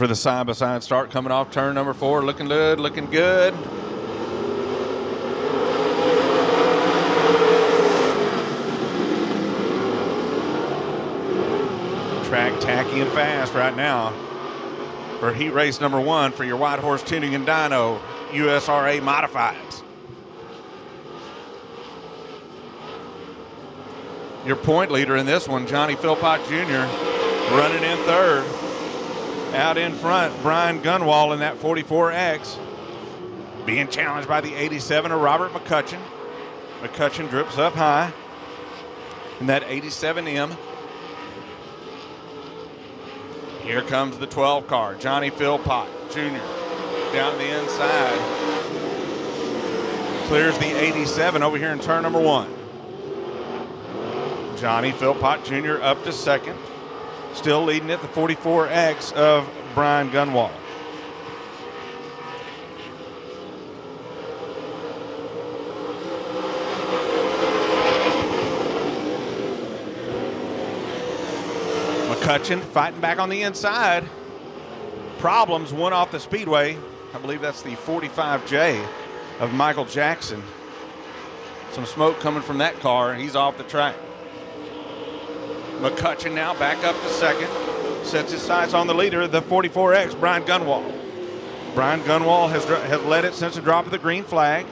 for the side-by-side start coming off turn number 4. Looking good, looking good. Track tacky and fast right now for heat race number 1 for your White Horse Tuning and Dyno USRA Modifieds. Your point leader in this one, Johnny Philpott Jr., running in third. Out in front, Brian Gunwall in that 44X, being challenged by the 87 of Robert McCutcheon. McCutcheon drips up high in that 87M. Here comes the 12 car, Johnny Philpott Jr. down the inside. Clears the 87 over here in turn number 1. Johnny Philpott Jr. up to second. Still leading at the 44X of Brian Gunwall. McCutcheon fighting back on the inside. Problems, one off the Speedway. I believe that's the 45J of Michael Jackson. Some smoke coming from that car. He's off the track. McCutcheon now back up to second. Sets his sights on the leader, the 44X, Brian Gunwall. Brian Gunwall has led it since the drop of the green flag.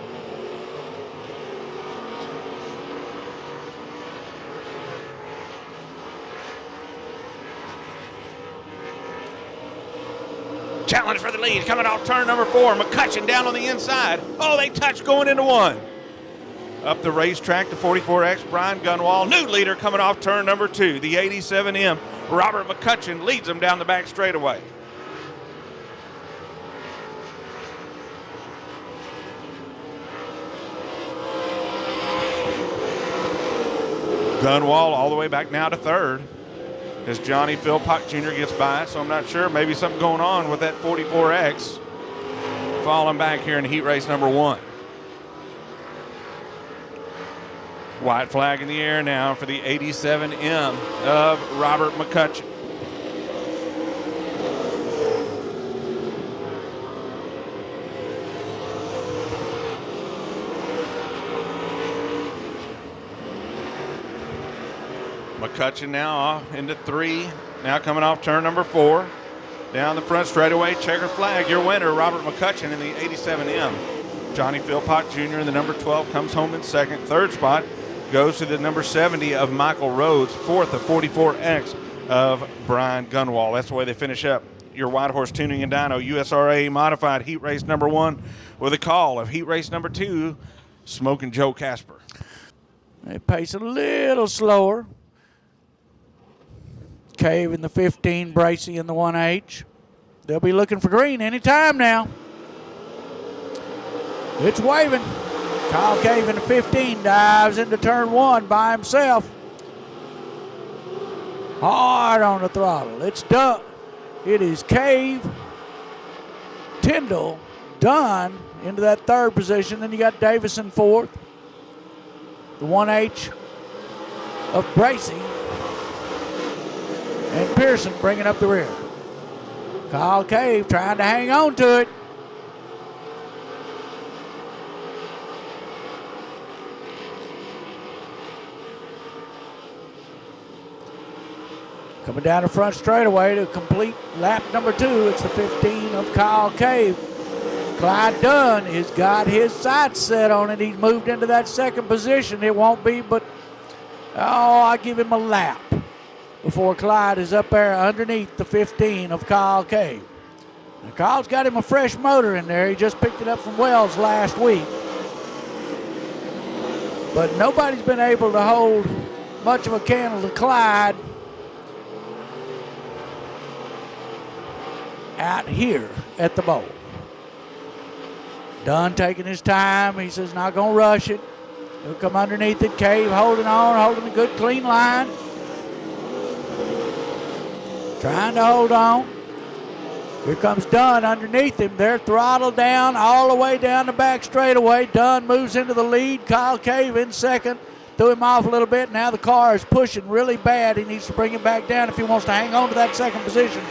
Challenge for the lead coming off turn number 4. McCutcheon down on the inside. Oh, they touch going into 1. Up the racetrack, the 44X, Brian Gunwall. New leader coming off turn number 2. The 87M, Robert McCutcheon, leads them down the back straightaway. Gunwall all the way back now to third as Johnny Philpott Jr. gets by, so I'm not sure. Maybe something going on with that 44X falling back here in heat race number 1. White flag in the air now for the 87M of Robert McCutcheon. McCutcheon now off into 3. Now coming off turn number 4. Down the front straightaway, checker flag. Your winner, Robert McCutcheon in the 87M. Johnny Philpott Jr. in the number 12 comes home in second. Third spot goes to the number 70 of Michael Rhodes. Fourth, the 44X of Brian Gunwall. That's the way they finish up your White Horse Tuning and Dyno USRA Modified Heat Race number 1 with a call of Heat Race number 2, Smoking Joe Casper. They pace a little slower. Cave in the 15, Bracey in the 1H. They'll be looking for green any time now. It's waving. Kyle Cave in the 15 dives into turn 1 by himself. Hard on the throttle. It's done. It is Cave, Tyndall, Dunn into that third position. Then you got Davis in fourth. The 1H of Bracey. And Pearson bringing up the rear. Kyle Cave trying to hang on to it. Coming down the front straightaway to complete lap number 2. It's the 15 of Kyle Cave. Clyde Dunn has got his sights set on it. He's moved into that second position. It won't be but, I give him a lap before Clyde is up there underneath the 15 of Kyle Cave. Now, Kyle's got him a fresh motor in there. He just picked it up from Wells last week. But nobody's been able to hold much of a candle to Clyde out here at the bowl. Dunn taking his time. He says not going to rush it. He'll come underneath it. Cave holding on, holding a good clean line. Trying to hold on. Here comes Dunn underneath him. They're throttled down all the way down the back straightaway. Dunn moves into the lead. Kyle Cave in second. Threw him off a little bit. Now the car is pushing really bad. He needs to bring him back down if he wants to hang on to that second position.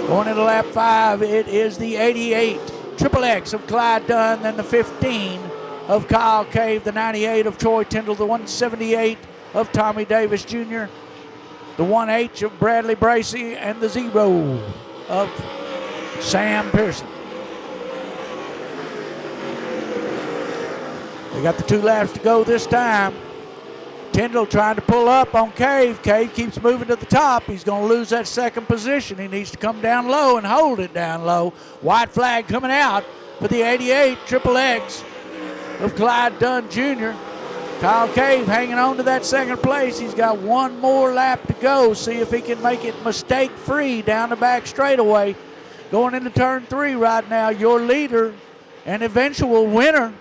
Going into lap 5, it is the 88 Triple X of Clyde Dunn, then the 15 of Kyle Cave, the 98 of Troy Tyndall, the 178 of Tommy Davis Jr., the 1H of Bradley Bracey, and the 0 of Sam Pearson. They got the 2 laps to go this time. Tyndall trying to pull up on Cave. Cave keeps moving to the top. He's going to lose that second position. He needs to come down low and hold it down low. White flag coming out for the 88 Triple X of Clyde Dunn Jr. Kyle Cave hanging on to that second place. He's got 1 more lap to go. See if he can make it mistake-free down the back straightaway. Going into turn 3 right now, your leader and eventual winner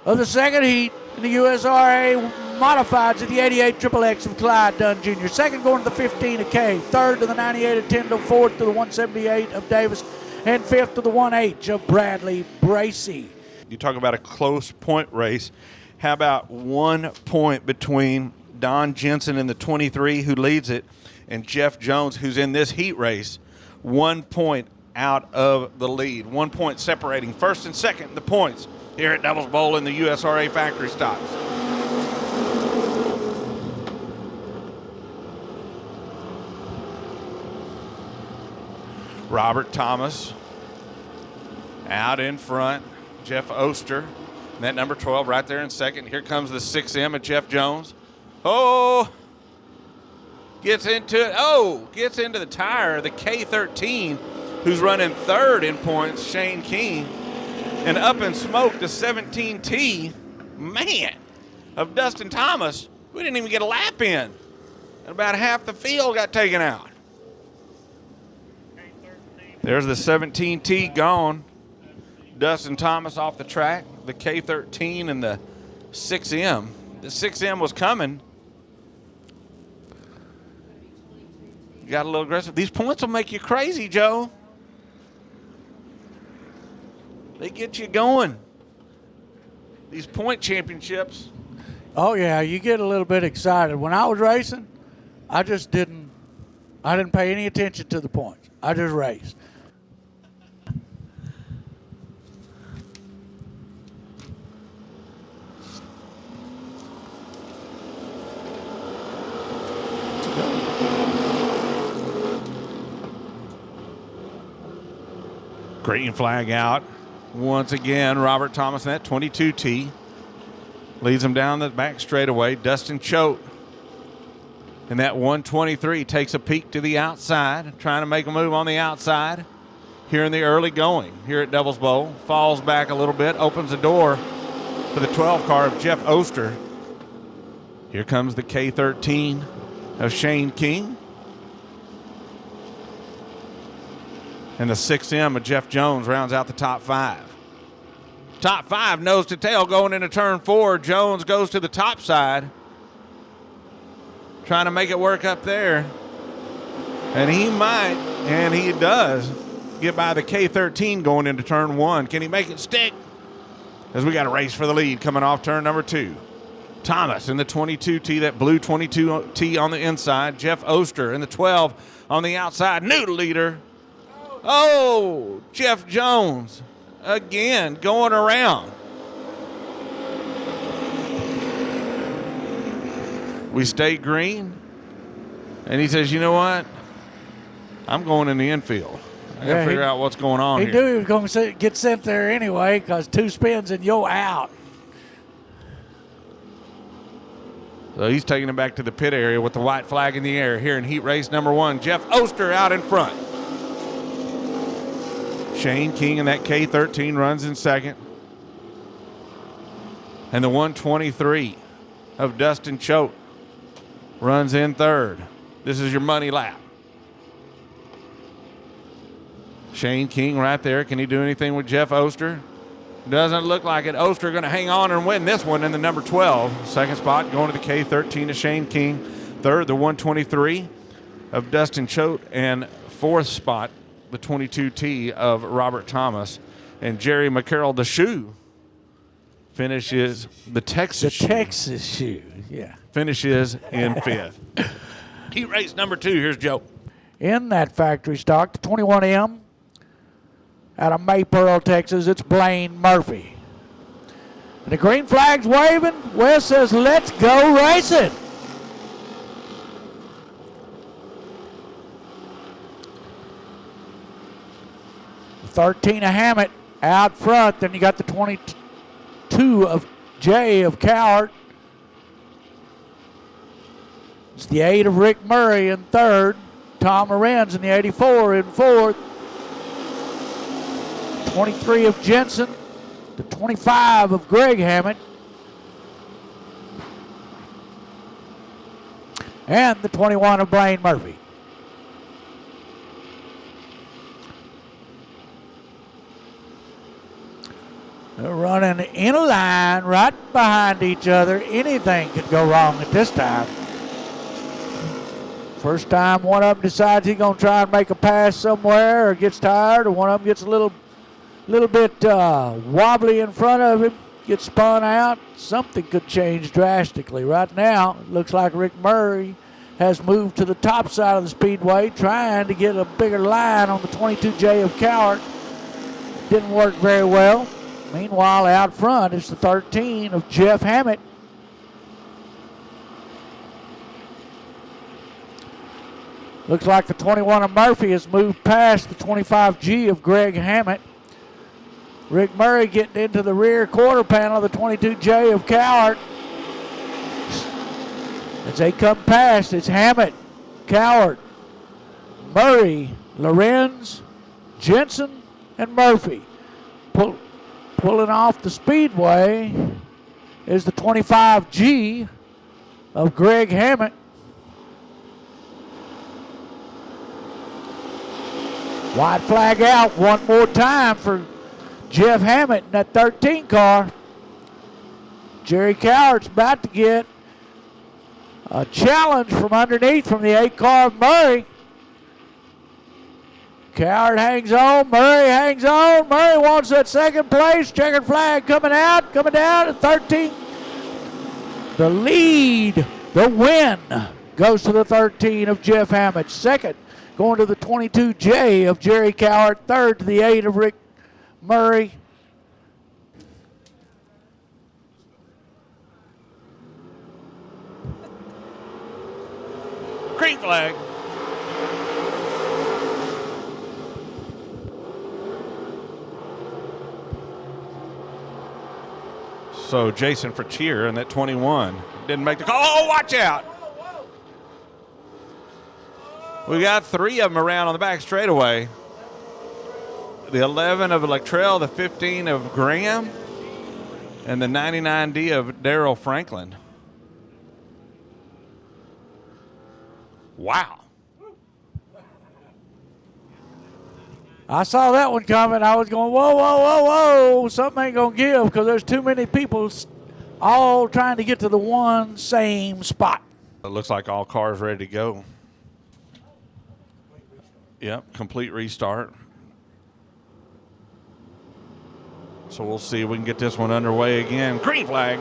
of the second heat in the USRA Modifieds of the 88 Triple X of Clyde Dunn Jr. Second going to the 15 of Cave. Third to the 98 of Tyndall. Fourth to the 178 of Davis. And fifth to the 1H of Bradley Bracey. You talk about a close point race. How about 1 point between Don Jensen in the 23, who leads it, and Jeff Jones, who's in this heat race? 1 point out of the lead. 1 point separating first and second in the points here at Devil's Bowl in the USRA factory stocks. Robert Thomas out in front. Jeff Oster, and that number 12 right there in second. Here comes the 6M of Jeff Jones. Oh, gets into it. Oh, gets into the tire. The K13, who's running third in points, Shane King. And up in smoke, the 17T, man, of Dustin Thomas. We didn't even get a lap in. And about half the field got taken out. There's the 17T gone. Dustin Thomas off the track. The K13 and the 6M. The 6M was coming. Got a little aggressive. These points will make you crazy, Joe. They get you going. These point championships. Oh, yeah, you get a little bit excited. When I was racing, I didn't pay any attention to the points. I just raced. Green flag out. Once again, Robert Thomas in that 22T. Leads him down the back straightaway. Dustin Choate in that 123 takes a peek to the outside, trying to make a move on the outside here in the early going here at Devil's Bowl. Falls back a little bit, opens the door for the 12 car of Jeff Oster. Here comes the K13 of Shane King. And the 6M of Jeff Jones rounds out the top 5. Top 5 nose to tail going into turn 4. Jones goes to the top side, trying to make it work up there. And he might, and he does, get by the K13 going into turn 1. Can he make it stick? As we got a race for the lead coming off turn number 2. Thomas in the 22T, that blue 22T on the inside. Jeff Oster in the 12 on the outside. New leader. Oh, Jeff Jones again going around. We stay green. And he says, you know what? I'm going in the infield. I got to figure out what's going on here. He knew he was going to get sent there anyway because 2 spins and you're out. So he's taking him back to the pit area with the white flag in the air here in heat race number 1. Jeff Oster out in front. Shane King in that K13 runs in second. And the 123 of Dustin Choate runs in third. This is your money lap. Shane King right there. Can he do anything with Jeff Oster? Doesn't look like it. Oster going to hang on and win this one in the number 12. Second spot going to the K13 of Shane King. Third, the 123 of Dustin Choate. And fourth spot, the 22T of Robert Thomas. And Jerry McCarroll, the shoe, finishes the Texas shoe. Texas shoe, yeah. Finishes in 5th. Heat race number 2. Here's Joe. in that factory stock, the 21M out of Maypearl, Texas. It's Blaine Murphy. And the green flag's waving. Wes says, let's go racing. The 13 of Hammett out front. Then you got the 22 of Jay of Cowart. It's the 8 of Rick Murray in third. Tom Lorenz in the 84 in fourth. 23 of Jensen. The 25 of Greg Hammett. And the 21 of Blaine Murphy. They're running in a line right behind each other. Anything could go wrong at this time. First time one of them decides he's going to try and make a pass somewhere or gets tired, or one of them gets a little bit wobbly in front of him, gets spun out, something could change drastically. Right now, it looks like Rick Murray has moved to the top side of the speedway, trying to get a bigger line on the 22J of Cowart. Didn't work very well. Meanwhile, out front, it's the 13 of Jeff Hammett. Looks like the 21 of Murphy has moved past the 25G of Greg Hammett. Rick Murray getting into the rear quarter panel of the 22J of Cowart. As they come past, it's Hammett, Cowart, Murray, Lorenz, Jensen, and Murphy. Pulling off the speedway is the 25G of Greg Hammett. White flag out one more time for Jeff Hammett in that 13 car. Jerry Cowart's about to get a challenge from underneath from the 8 car of Murray. Cowart hangs on, Murray hangs on. Murray wants that second place. Checkered flag coming out, coming down at 13. The lead, the win, goes to the 13 of Jeff Hammett. Second, going to the 22J of Jerry Cowart. Third to the 8 of Rick Murray. Green flag. So Jason Fratier in that 21 didn't make the call. Oh, watch out. We got 3 of them around on the back straightaway. The 11 of Electrell, the 15 of Graham, and the 99D of Darrell Franklin. Wow. I saw that one coming. I was going, whoa, whoa, whoa, whoa. Something ain't going to give because there's too many people all trying to get to the one same spot. It looks like all cars ready to go. Yep, complete restart. So we'll see if we can get this one underway again. Green flag.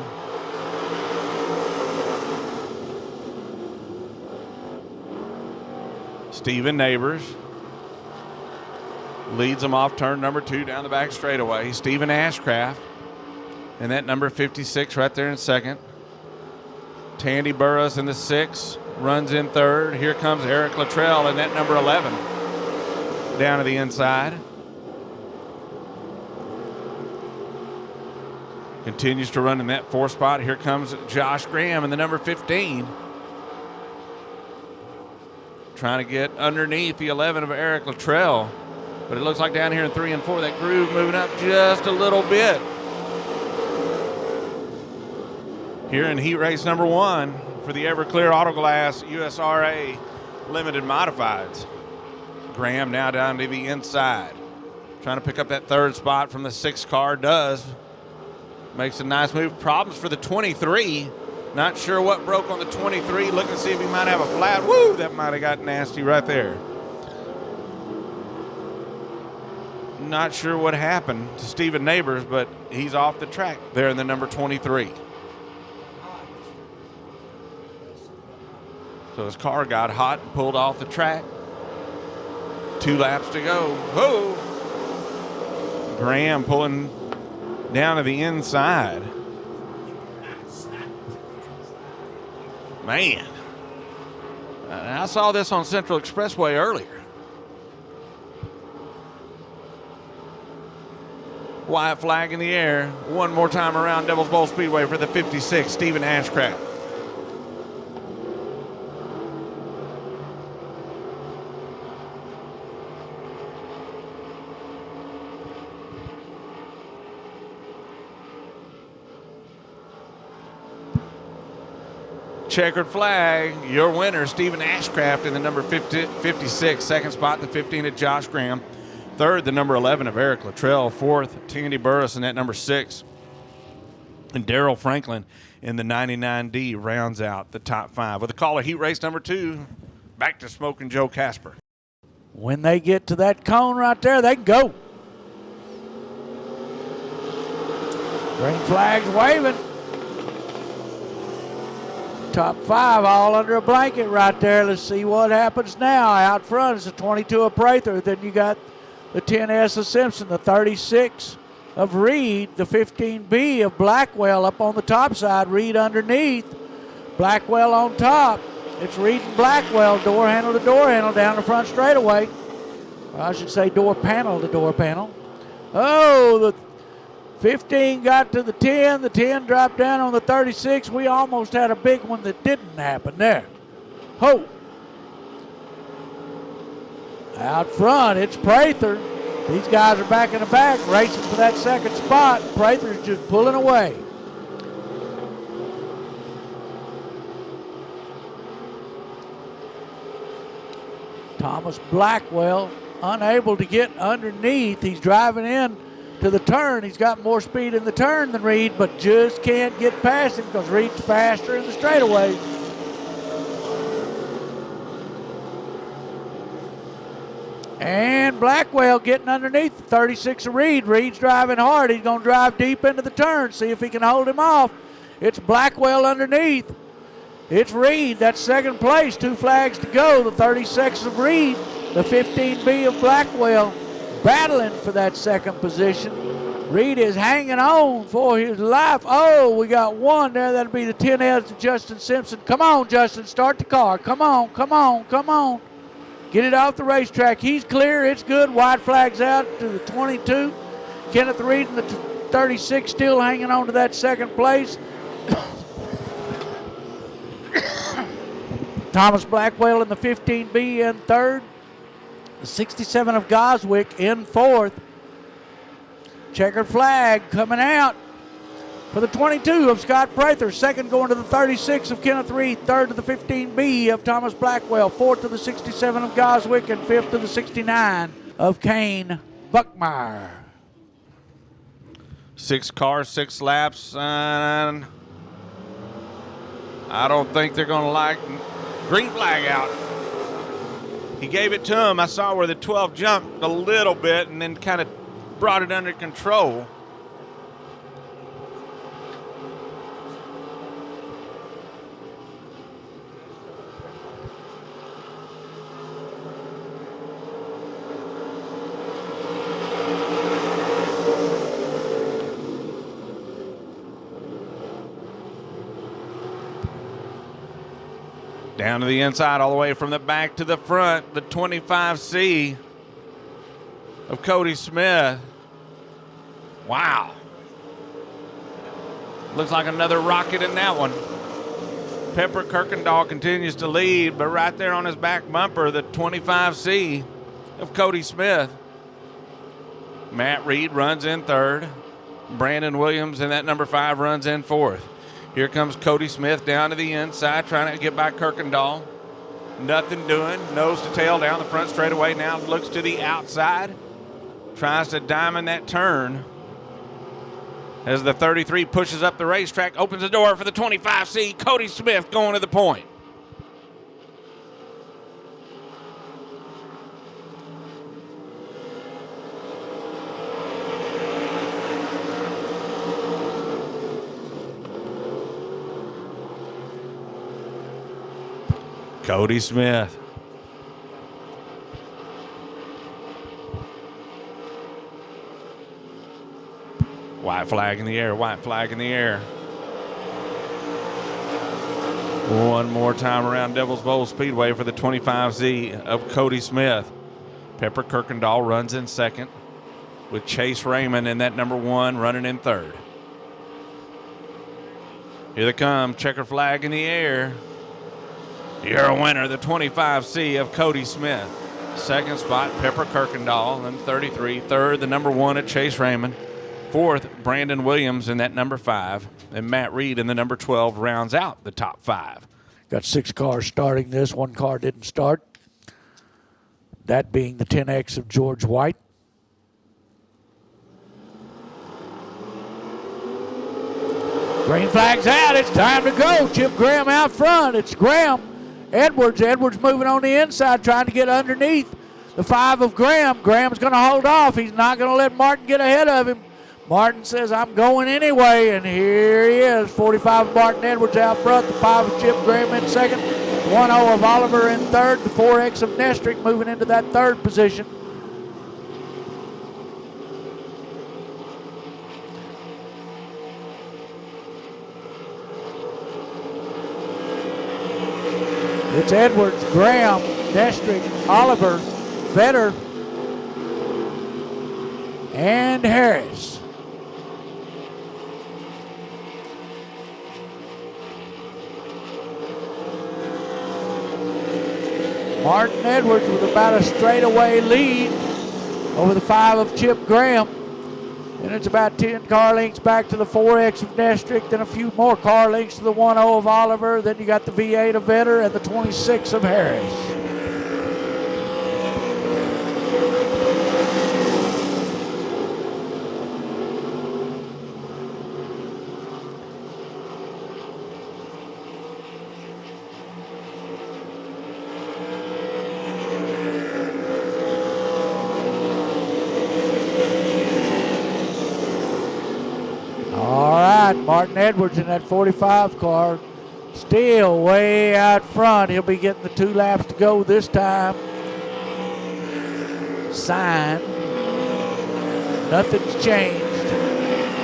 Steven Neighbors leads them off turn number 2 down the back straightaway. Stephen Ashcraft and that number 56 right there in second. Tandy Burris in the 6 runs in third. Here comes Eric Luttrell in that number 11 down to the inside. Continues to run in that 4 spot. Here comes Josh Graham in the number 15. Trying to get underneath the 11 of Eric Luttrell. But it looks like down here in 3 and 4, that groove moving up just a little bit. Here in heat race number 1 for the Everclear Autoglass USRA Limited Modifieds. Graham now down to the inside. Trying to pick up that 3rd spot from the 6 car. Does. Makes a nice move. Problems for the 23. Not sure what broke on the 23. Looking to see if he might have a flat. Woo! That might have got nasty right there. Not sure what happened to Steven Neighbors, but he's off the track there in the number 23. So his car got hot and pulled off the track. 2 laps to go. Whoa! Graham pulling down to the inside. Man. I saw this on Central Expressway earlier. White flag in the air. One more time around Devil's Bowl Speedway for the 56, Stephen Ashcraft. Checkered flag, your winner, Stephen Ashcraft in the number 56. Second spot, the 15 of Josh Graham. Third, the number 11 of Eric Luttrell. Fourth, Tandy Burris in that number 6. And Darrell Franklin in the 99D rounds out the top 5. With a call of heat race number 2, back to Smoking Joe Casper. When they get to that cone right there, they can go. Green flag's waving. Top 5 all under a blanket right there. Let's see what happens now. Out front is the 22 of Prather. Then you got the 10S of Simpson, the 36 of Reed, the 15B of Blackwell up on the top side. Reed underneath. Blackwell on top. It's Reed and Blackwell, door handle to door handle down the front straightaway. Or I should say door panel to door panel. Oh, the 15 got to the 10. The 10 dropped down on the 36. We almost had a big one that didn't happen there. Ho! Out front, it's Prather. These guys are back in the back, racing for that second spot. Prather's just pulling away. Thomas Blackwell unable to get underneath. He's driving in to the turn. He's got more speed in the turn than Reed, but just can't get past him because Reed's faster in the straightaway. And Blackwell getting underneath the 36 of Reed. Reed's driving hard. He's going to drive deep into the turn, see if he can hold him off. It's Blackwell underneath. It's Reed. That's second place. 2 flags to go. The 36 of Reed, the 15B of Blackwell, battling for that second position. Reed is hanging on for his life. Oh, we got one there. That'll be the 10S of Justin Simpson. Come on, Justin. Start the car. Come on, come on, come on. Get it off the racetrack. He's clear. It's good. White flags out to the 22. Kenneth Reed and the 36 still hanging on to that second place. Thomas Blackwell in the 15B in third. The 67 of Goswick in fourth. Checkered flag coming out for the 22 of Scott Prather. Second going to the 36 of Kenneth Reed. Third to the 15B of Thomas Blackwell. Fourth to the 67 of Goswick. And fifth to the 69 of Kane Buckmeyer. 6 cars, 6 laps, and I don't think they're going to like green flag out. He gave it to him. I saw where the 12 jumped a little bit and then kind of brought it under control. Down to the inside, all the way from the back to the front, the 25C of Cody Smith. Wow. Looks like another rocket in that one. Pepper Kirkendall continues to lead, but right there on his back bumper, the 25C of Cody Smith. Matt Reed runs in third. Brandon Williams in that number 5 runs in fourth. Here comes Cody Smith down to the inside, trying to get by Kirkendall. Nothing doing. Nose to tail down the front straightaway. Now looks to the outside. Tries to diamond that turn. As the 33 pushes up the racetrack, opens the door for the 25C. Cody Smith going to the point. Cody Smith. White flag in the air, white flag in the air. One more time around Devil's Bowl Speedway for the 25Z of Cody Smith. Pepper Kirkendall runs in second with Chase Raymond in that number 1 running in third. Here they come, checker flag in the air. Your winner, the 25C of Cody Smith. Second spot, Pepper Kirkendall in 33. Third, the number 1 at Chase Raymond. Fourth, Brandon Williams in that number 5. And Matt Reed in the number 12 rounds out the top 5. Got 6 cars starting this. 1 car didn't start. That being the 10X of George White. Green flag's out. It's time to go. Chip Graham out front. It's Graham. Edwards. Edwards moving on the inside, trying to get underneath the 5 of Graham. Graham's going to hold off. He's not going to let Martin get ahead of him. Martin says, I'm going anyway, and here he is. 45 of Martin Edwards out front, the 5 of Chip Graham in second, 1-0 of Oliver in third, the 4X of Nestrick moving into that third position. It's Edwards, Graham, Nestrick, Oliver, Vetter, and Harris. Martin Edwards with about a straightaway lead over the 5 of Chip Graham. And it's about 10 car lengths back to the 4X of Nestrick, then a few more car lengths to the 1-0 of Oliver. Then you got the V8 of Vetter and the 26 of Harris. Martin Edwards in that 45 car, still way out front. He'll be getting the 2 laps to go this time. Sign. Nothing's changed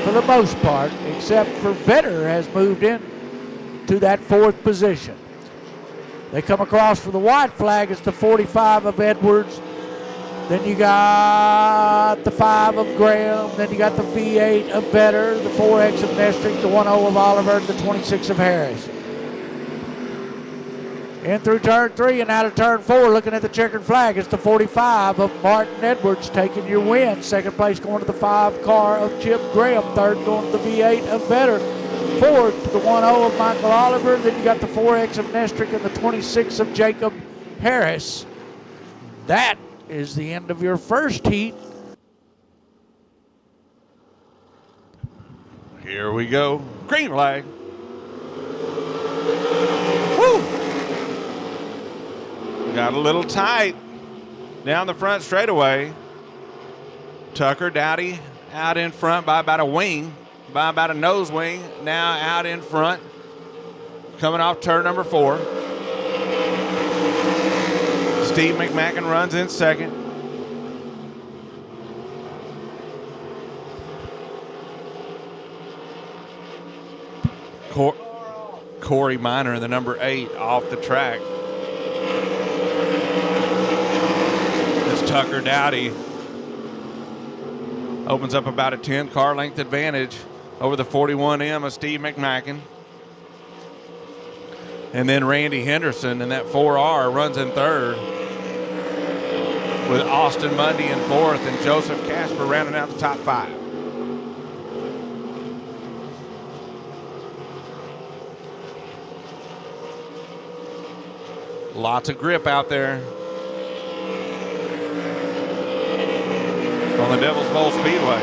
for the most part, except for Vetter has moved in to that 4th position. They come across for the white flag. It's the 45 of Edwards. Then you got the 5 of Graham. Then you got the V8 of Vetter, the 4X of Nestrick, the 1-0 of Oliver, and the 26 of Harris. In through turn 3 and out of turn 4, looking at the checkered flag, it's the 45 of Martin Edwards taking your win. Second place going to the 5 car of Chip Graham. Third going to the V8 of Vetter. Fourth, the 1-0 of Michael Oliver. Then you got the 4X of Nestrick and the 26 of Jacob Harris. That is the end of your first heat. Here we go. Green flag. Woo! Got a little tight down the front straightaway. Tucker Dowdy out in front by about a wing, by about a nose wing. Now out in front, coming off turn number 4. Steve McMacken runs in second. Corey Miner in the number 8 off the track. This Tucker Dowdy opens up about a 10 car length advantage over the 41M of Steve McMacken. And then Randy Henderson in that 4R runs in third, with Austin Mundy in fourth and Joseph Casper rounding out the top 5. Lots of grip out there on the Devil's Bowl Speedway.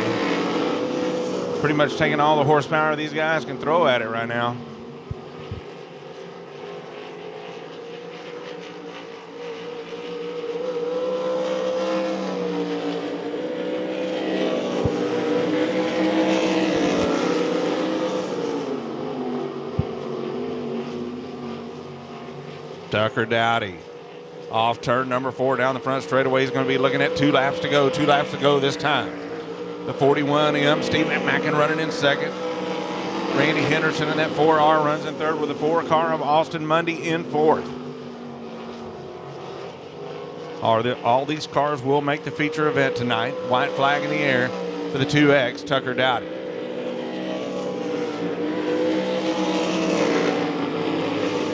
Pretty much taking all the horsepower these guys can throw at it right now. Tucker Dowdy off turn number 4 down the front straightaway. He's going to be looking at 2 laps to go. 2 laps to go this time. the 41M. Steve McMacken running in second. Randy Henderson in that 4R runs in third with the 4 car of Austin Mundy in fourth. All these cars will make the feature event tonight. White flag in the air for the 2X, Tucker Dowdy.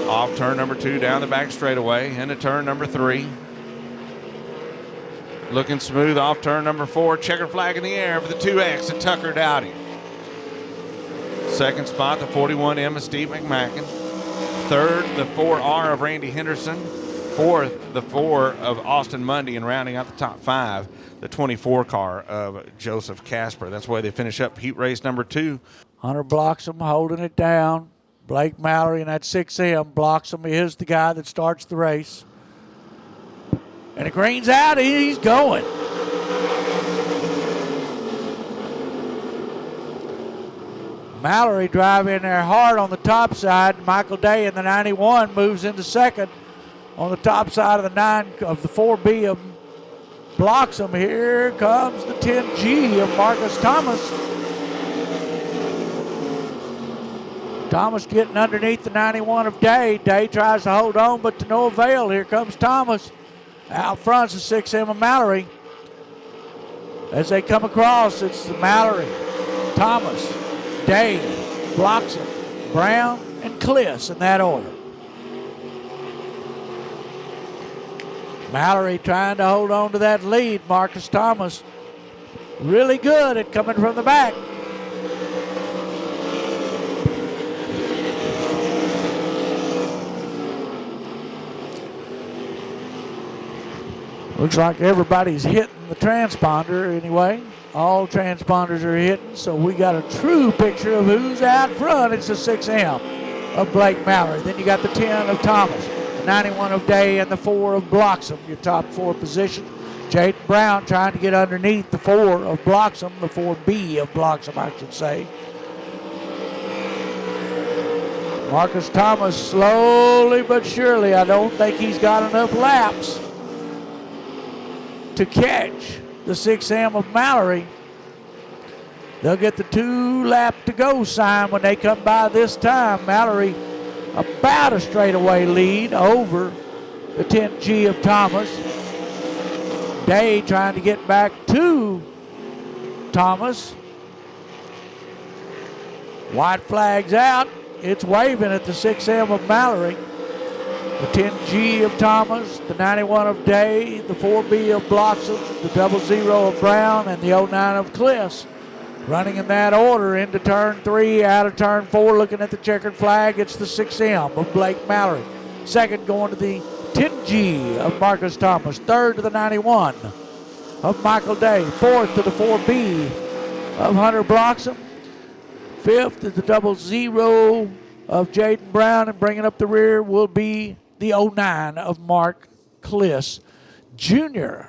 Off turn number 2 down the back straightaway into turn number 3. Looking smooth off turn number 4. Checker flag in the air for the 2X at Tucker Dowdy. Second spot, the 41M of Steve McMacken. Third, the 4R of Randy Henderson. Fourth, the 4 of Austin Mundy. And rounding out the top 5, the 24 car of Joseph Casper. That's why they finish up heat race number 2. Hunter Bloxham holding it down. Blake Mallory in that 6M. Bloxham is the guy that starts the race. And the green's out, he's going. Mallory driving there hard on the top side. Michael Day in the 91 moves into second on the top side of the 4B of Bloxham. Here comes the 10G of Marcus Thomas. Thomas getting underneath the 91 of Day. Day tries to hold on, but to no avail. Here comes Thomas. Out front's the 6M of Mallory. As they come across, it's the Mallory, Thomas, Day, Bloxham, Brown, and Kliss in that order. Mallory trying to hold on to that lead. Marcus Thomas really good at coming from the back. Looks like everybody's hitting the transponder anyway. All transponders are hitting, so we got a true picture of who's out front. It's the 6M of Blake Mallory. Then you got the 10 of Thomas, the 91 of Day, and the 4 of Bloxham, your top 4 position. Jaden Brown trying to get underneath the 4 of Bloxham, the 4B of Bloxham, I should say. Marcus Thomas slowly but surely. I don't think he's got enough laps to catch the 6M of Mallory. They'll get the 2 lap to go sign when they come by this time. Mallory about a straightaway lead over the 10G of Thomas. Day trying to get back to Thomas. White flag's out. It's waving at the 6M of Mallory. The 10G of Thomas, the 91 of Day, the 4B of Bloxham, the 00 of Brown, and the 09 of Kliss. Running in that order into turn 3, out of turn 4, looking at the checkered flag, it's the 6M of Blake Mallory. Second going to the 10G of Marcus Thomas. Third to the 91 of Michael Day. Fourth to the 4B of Hunter Bloxham. Fifth is the 00 of Jaden Brown, and bringing up the rear will be the 09 of Mark Kliss Jr.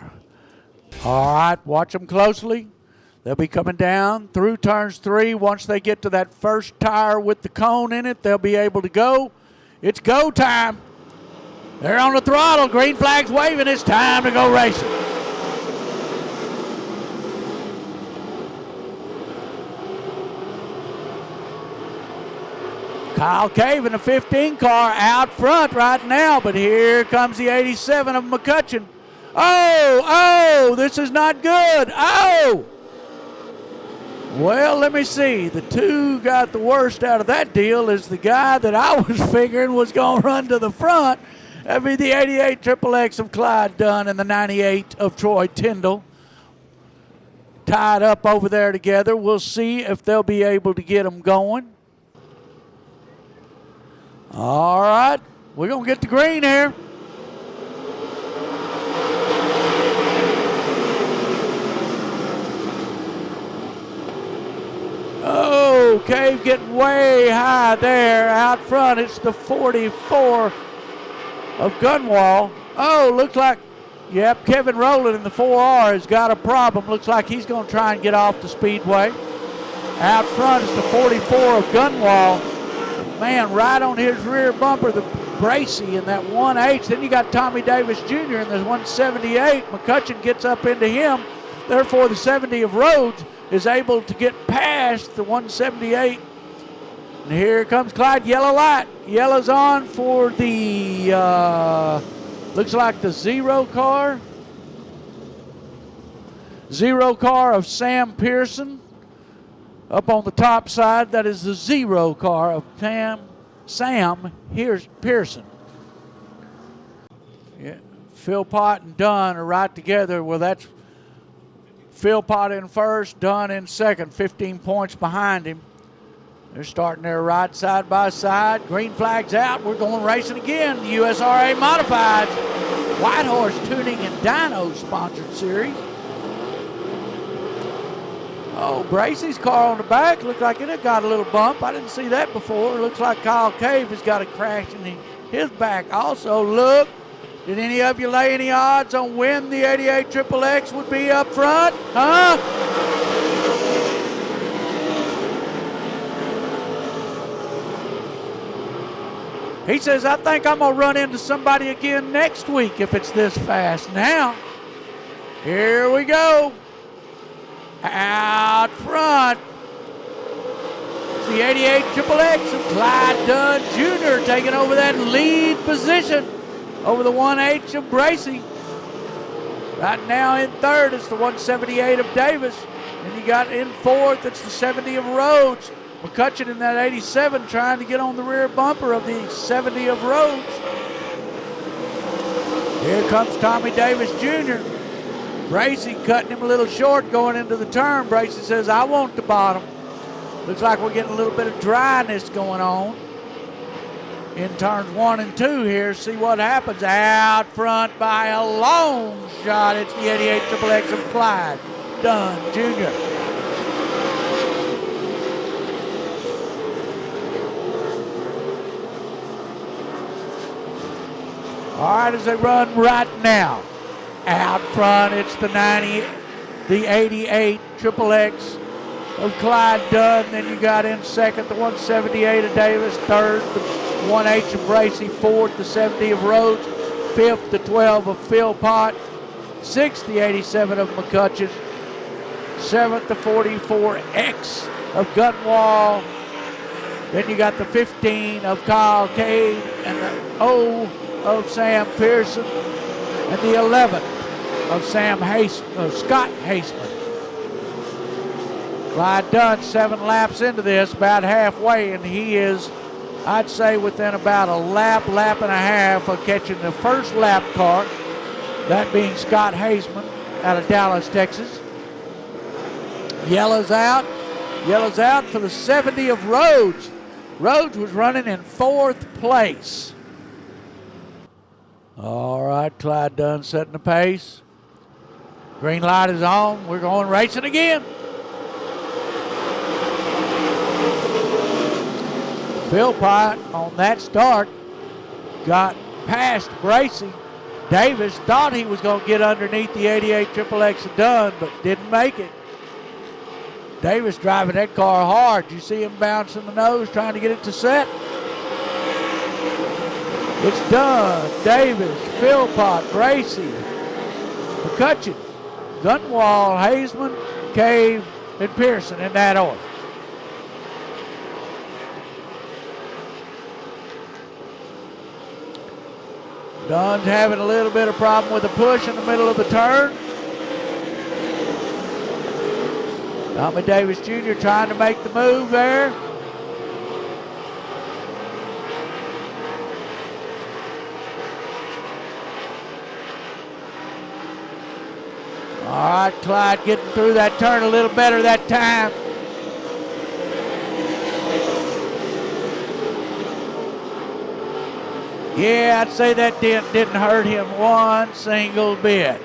All right, watch them closely. They'll be coming down through turns 3. Once they get to that first tire with the cone in it, they'll be able to go. It's go time. They're on the throttle. Green flag's waving. It's time to go racing. Kyle Cave in a 15 car out front right now, but here comes the 87 of McCutcheon. Oh, this is not good. Oh! Well, let me see. The 2 got the worst out of that deal is the guy that I was figuring was going to run to the front. That'd be the 88 XXX of Clyde Dunn and the 98 of Troy Tyndall. Tied up over there together. We'll see if they'll be able to get them going. All right, we're going to get the green here. Oh, Cave getting way high there. Out front, it's the 44 of Gunwall. Oh, looks like, yep, Kevin Rowland in the 4R has got a problem. Looks like he's going to try and get off the Speedway. Out front is the 44 of Gunwall. Man, right on his rear bumper, the Bracy in that 1H. Then you got Tommy Davis Jr. in the 178. McCutcheon gets up into him. Therefore, the 70 of Rhodes is able to get past the 178. And here comes Clyde. Yellow light. Yellow's on for the, looks like the zero car. Zero car of Sam Pearson. Up on the top side, that is the zero car of Sam Pearson. Yeah. Philpott and Dunn are right together. Well, that's Philpott in first, Dunn in second, 15 points behind him. They're starting their ride side by side. Green flag's out. We're going racing again. The USRA Modifieds, Whitehorse Tuning and Dyno sponsored series. Oh, Bracey's car on the back looked like it had got a little bump. I didn't see that before. It looks like Kyle Cave has got a crash in his back. Also, look, did any of you lay any odds on when the 88 XXX would be up front? Huh? He says, I think I'm going to run into somebody again next week if it's this fast. Now, here we go. Out front, it's the 88 XXX of Clyde Dunn Jr. taking over that lead position over the 1H of Bracey. Right now in third, it's the 178 of Davis. And you got in fourth, it's the 70 of Rhodes. McCutcheon in that 87 trying to get on the rear bumper of the 70 of Rhodes. Here comes Tommy Davis Jr. Bracey cutting him a little short going into the turn. Bracey says, I want the bottom. Looks like we're getting a little bit of dryness going on in turns 1 and 2 here. See what happens. Out front by a long shot. It's the 88 XXX of Clyde Dunn Jr. All right, as they run right now. Out front, it's the 88 XXX of Clyde Dunn. Then you got in second, the 178 of Davis. Third, the 1H of Bracey. Fourth, the 70 of Rhodes. Fifth, the 12 of Philpott. Sixth, the 87 of McCutcheon. Seventh, the 44X of Gunwall. Then you got the 15 of Kyle Cave and the O of Sam Pearson. And the 11 of Scott Haseman. Clyde Dunn 7 laps into this, about halfway, and he is, I'd say, within about a lap and a half of catching the first lap car, that being Scott Haseman out of Dallas, Texas. Yellow's out for the 70 of Rhodes. Rhodes was running in 4th place. All right, Clyde Dunn setting the pace. Green light is on. We're going racing again. Philpott on that start got past Bracey. Davis thought he was going to get underneath the 88 XXX of Dunn, but didn't make it. Davis driving that car hard. You see him bouncing the nose, trying to get it to set. It's Dunn, Davis, Philpott, Bracey, McCutcheon, Gunwall, Haseman, Cave, and Pearson in that order. Dunn's having a little bit of problem with a push in the middle of the turn. Tommy Davis Jr. trying to make the move there. All right, Clyde getting through that turn a little better that time. Yeah, I'd say that didn't hurt him one single bit.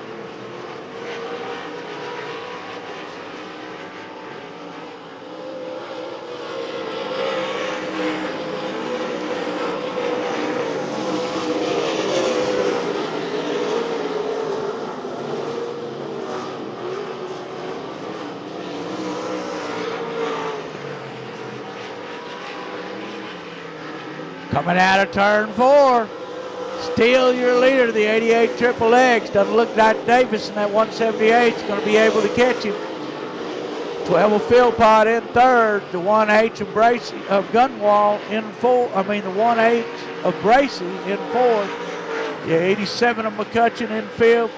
Coming out of turn 4, Still your leader, the 88 Triple X. Doesn't look like Davis in that 178 is going to be able to catch him. 12 of Philpott in third. The 1H of Bracey of Gunwall in fourth. The 1H of Bracey in fourth. Yeah, 87 of McCutcheon in fifth.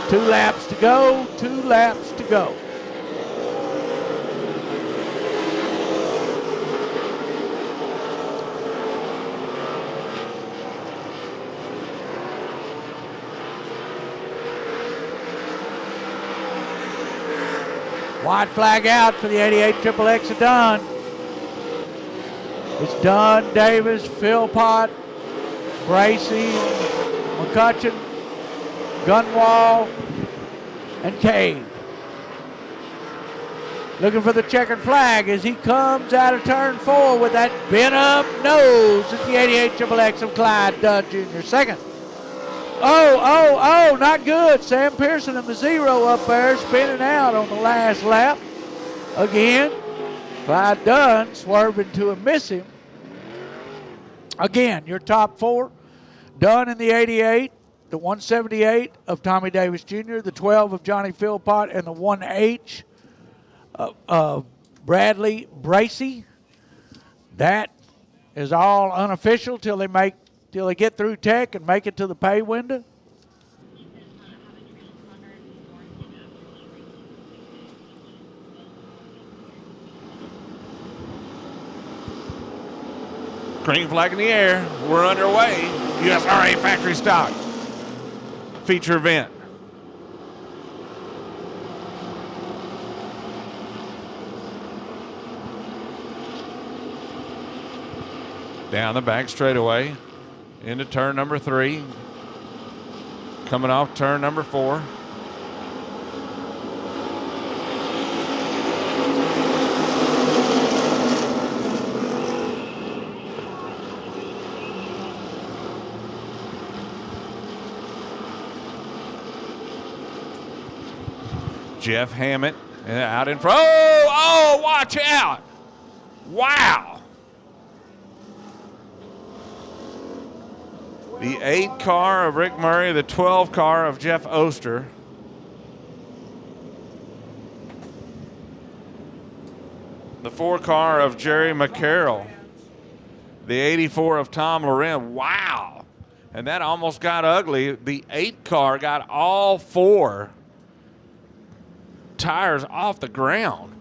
2 laps to go. 2 laps to go. White flag out for the 88 Triple X of Dunn. It's Dunn, Davis, Philpott, Bracey, McCutcheon, Gunwall, and Cave. Looking for the checkered flag as he comes out of turn 4 with that bent up nose. It's the 88 Triple X of Clyde Dunn Jr. Second. Oh, not good. Sam Pearson in the 0 up there, spinning out on the last lap. Again, Clyde Dunn swerving to miss him. Again, your top 4. Dunn in the 88, the 178 of Tommy Davis Jr., the 12 of Johnny Philpott, and the 1H of Bradley Bracey. That is all unofficial till they get through tech and make it to the pay window. Green flag in the air. We're underway. USRA factory stock feature event. Down the back straightaway into turn number 3. Coming off turn number 4. Jeff Hammett out in front. Oh, watch out. Wow. The 8 car of Rick Murray, the 12 car of Jeff Oster. The 4 car of Jerry McCarroll. The 84 of Tom Loren. Wow. And that almost got ugly. The 8 car got all 4 tires off the ground.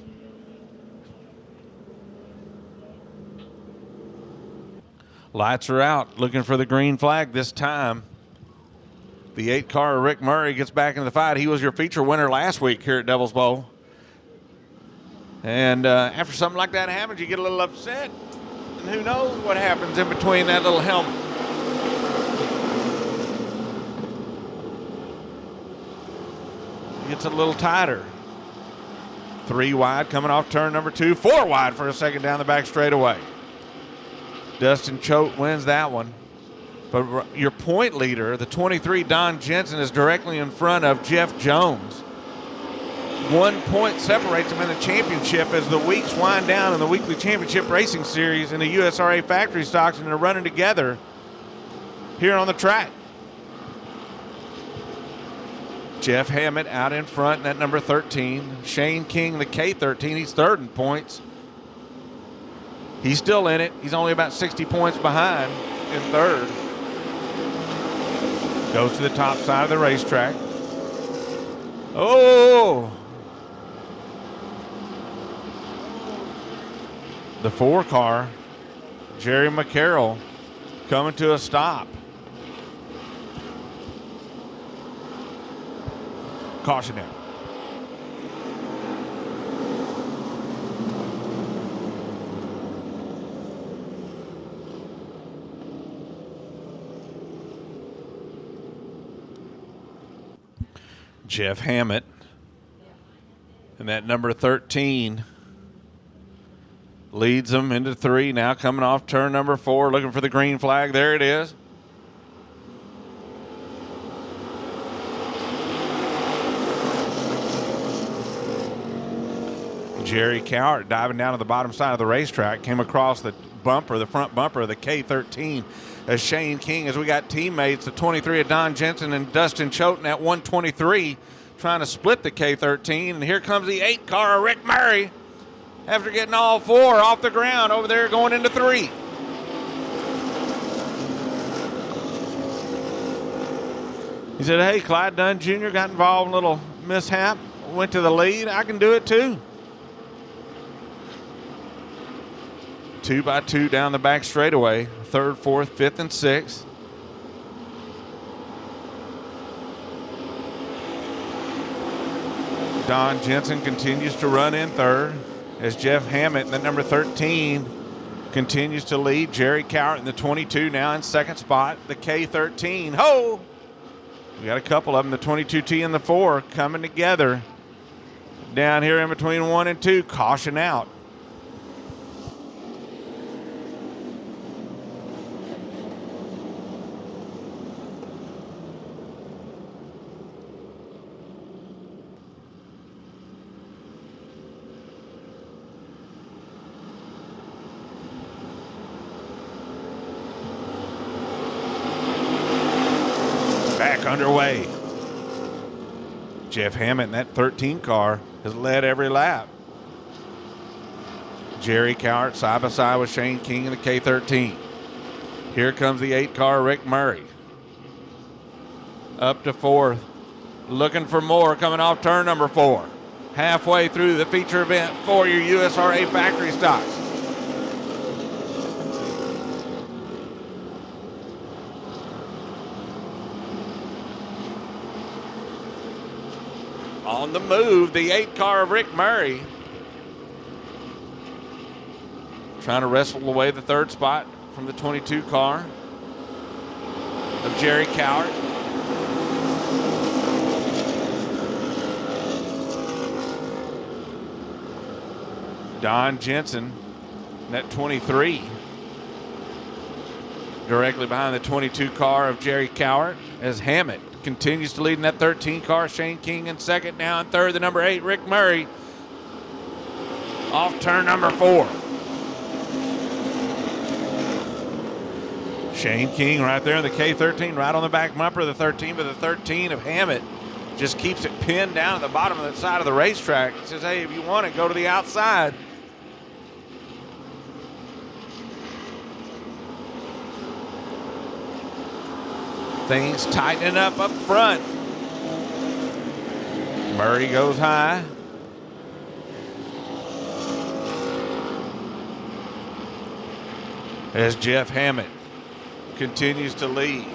Lights are out, looking for the green flag this time. The 8 car of Rick Murray gets back into the fight. He was your feature winner last week here at Devil's Bowl. And after something like that happens, you get a little upset. And who knows what happens in between that little helmet. It gets a little tighter. 3 wide coming off turn number 2. 4 wide for a second down the back straightaway. Dustin Choate wins that one. But your point leader, the 23, Don Jensen, is directly in front of Jeff Jones. 1 point separates them in the championship as the weeks wind down in the weekly championship racing series in the USRA factory stocks, and they're running together here on the track. Jeff Hammett out in front in that number 13. Shane King, the K13, he's third in points. He's still in it. He's only about 60 points behind in third. Goes to the top side of the racetrack. Oh! The 4 car, Jerry McCarroll, coming to a stop. Caution now. Jeff Hammett and that number 13 leads them into 3. Now coming off turn number 4, looking for the green flag. There it is. Jerry Cowart diving down to the bottom side of the racetrack, came across the bumper, the front bumper of the K13 as Shane King, as we got teammates, the 23 of Don Jensen and Dustin Choten at 123, trying to split the K13. And here comes the 8 car of Rick Murray after getting all 4 off the ground over there going into 3. He said, hey, Clyde Dunn Jr. got involved in a little mishap, went to the lead. I can do it too. 2 by 2 down the back straightaway. 3rd, 4th, 5th, and 6th. Don Jensen continues to run in 3rd as Jeff Hammett in the number 13 continues to lead. Jerry Cowart in the 22 now in 2nd spot. The K13. Ho! We got a couple of them, the 22T and the 4 coming together down here in between 1 and 2. Caution out. Back underway. Jeff Hammett in that 13 car has led every lap. Jerry Cowart side by side with Shane King in the K13. Here comes the 8 car Rick Murray. Up to 4th. Looking for more coming off turn number 4. Halfway through the feature event for your USRA factory stocks. On the move, the 8 car of Rick Murray. Trying to wrestle away the 3rd spot from the 22 car of Jerry Cowart. Don Jensen, that 23. Directly behind the 22 car of Jerry Cowart as Hammett continues to lead in that 13 car. Shane King in 2nd, now in 3rd, the number 8, Rick Murray. Off turn number 4. Shane King right there in the K13, right on the back bumper of the 13, but the 13 of Hammett just keeps it pinned down at the bottom of the side of the racetrack. He says, hey, if you want it, go to the outside. Things tightening up front. Murray goes high. As Jeff Hammett continues to lead.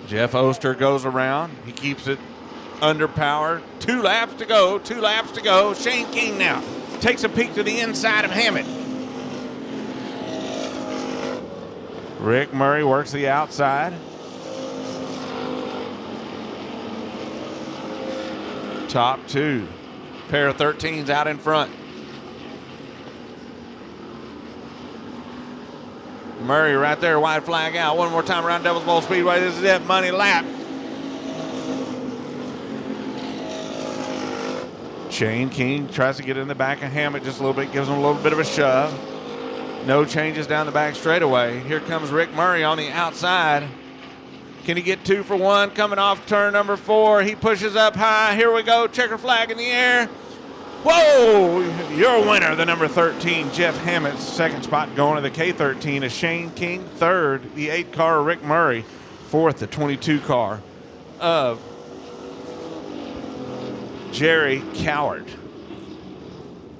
Jeff Oster goes around. He keeps it under power. 2 laps to go. 2 laps to go. Shane King now takes a peek to the inside of Hammett. Rick Murray works the outside. Top 2. Pair of 13s out in front. Murray right there, white flag out. One more time around Devil's Bowl Speedway. This is it, money lap. Shane King tries to get in the back of Hammett just a little bit, gives him a little bit of a shove. No changes down the back straightaway. Here comes Rick Murray on the outside. Can he get 2 for 1? Coming off turn number 4. He pushes up high. Here we go. Checker flag in the air. Whoa! Your winner, the number 13, Jeff Hammett. 2nd spot going to the K13 is Shane King. 3rd, the 8 car, Rick Murray. 4th, the 22 car of Jerry Cowart.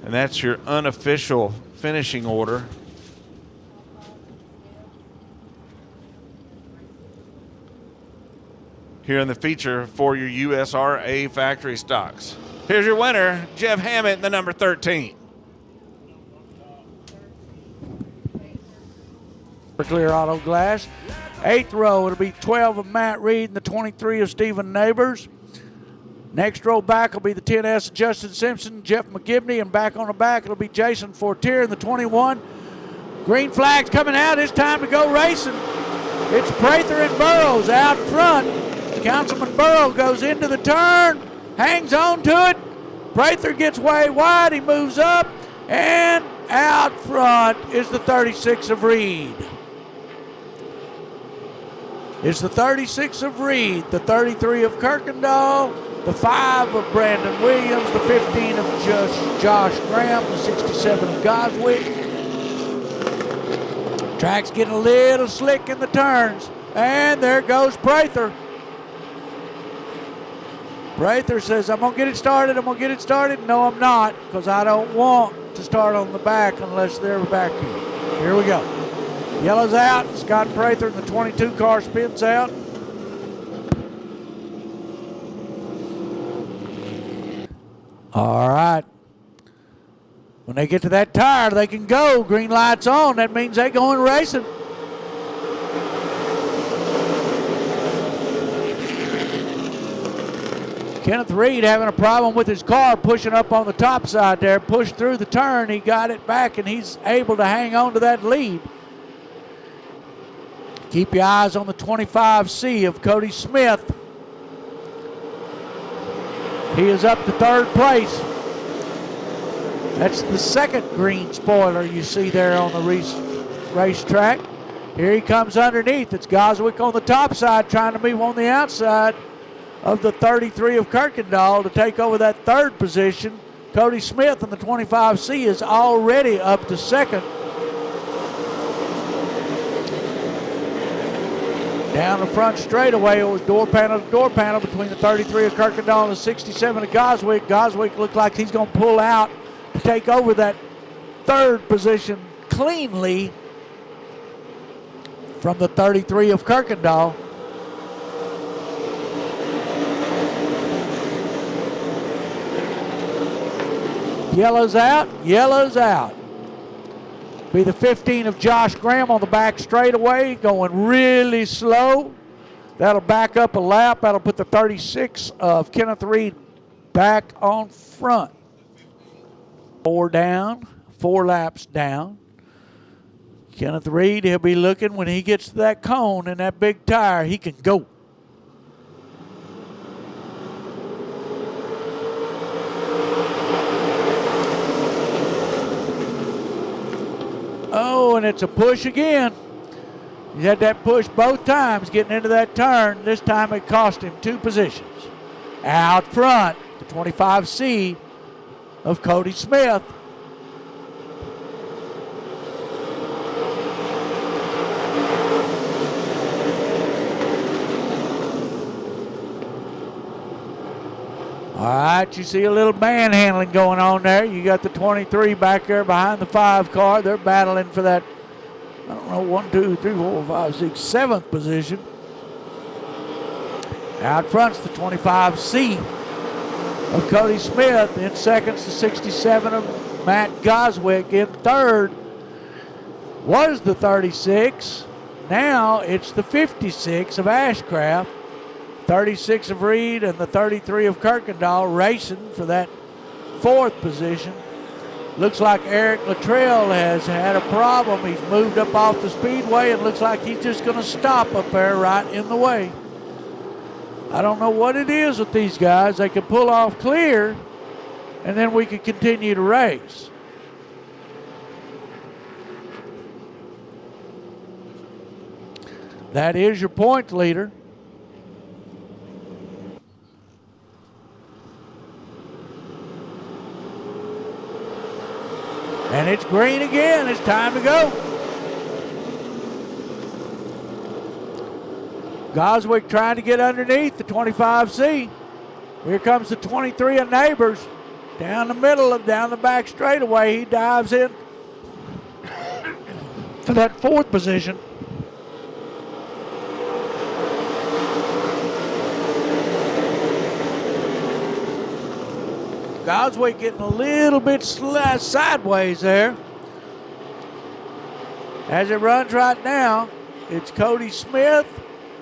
And that's your unofficial finishing order. Here in the feature for your USRA factory stocks. Here's your winner, Jeff Hammett, the number 13. For Clear Auto Glass. 8th row, it'll be 12 of Matt Reed and the 23 of Stephen Neighbors. Next row back will be the 10S of Justin Simpson, Jeff McGibney, and back on the back it'll be Jason Fortier in the 21. Green flag's coming out. It's time to go racing. It's Prather and Burrows out front. Councilman Burrow goes into the turn, hangs on to it. Prather gets way wide. He moves up, and Out front is the 36 of Reed. It's the 36 of Reed, the 33 of Kirkendall, the 5 of Brandon Williams, the 15 of Josh Graham, the 67 of Goswick. Track's getting a little slick in the turns. And there goes Prather. Prather says, I'm going to get it started. No, I'm not, because I don't want to start on the back unless they're back here. Here we go. Yellow's out. Scott Prather in the 22 car spins out. All right. When they get to that tire, they can go. Green light's on. That means they going racing. Kenneth Reed having a problem with his car pushing up on the top side there. Pushed through the turn. He got it back, and he's able to hang on to that lead. Keep your eyes on the 25C of Cody Smith. He is up to third place. That's the second green spoiler you see there on the racetrack. Here he comes underneath. It's Goswick on the top side trying to move on the outside of the 33 of Kirkendall to take over that third position. Cody Smith in the 25C is already up to second. Down the front straightaway, it was door panel to door panel between the 33 of Kirkendall and the 67 of Goswick. Goswick looked like he's going to pull out to take over that third position cleanly from the 33 of Kirkendall. Yellow's out. Be the 15 of Josh Graham on the back straightaway, going really slow. That'll back up a lap. That'll put the 36 of Kenneth Reed back on front. 4 down, 4 laps down. Kenneth Reed, he'll be looking when he gets to that cone and that big tire, he can go. Oh, and it's a push again. He had that push both times getting into that turn. This time it cost him 2 positions. Out front, the 25C of Cody Smith. All right, you see a little manhandling going on there. You got the 23 back there behind the 5 car. They're battling for that, I don't know, 1, 2, 3, 4, 5, 6, 7th position. Out front's the 25C of Cody Smith. In second's the 67 of Matt Goswick. In third was the 36. Now it's the 56 of Ashcraft. 36 of Reed and the 33 of Kirkendall racing for that 4th position. Looks like Eric Luttrell has had a problem. He's moved up off the speedway and looks like he's just going to stop up there right in the way. I don't know what it is with these guys. They can pull off clear and then we can continue to race. That is your point leader. And it's green again. It's time to go. Goswick trying to get underneath the 25C. Here comes the 23 of Neighbors. Down the back straightaway. He dives in to that 4th position. Goswick getting a little bit sideways there. As it runs right now, it's Cody Smith,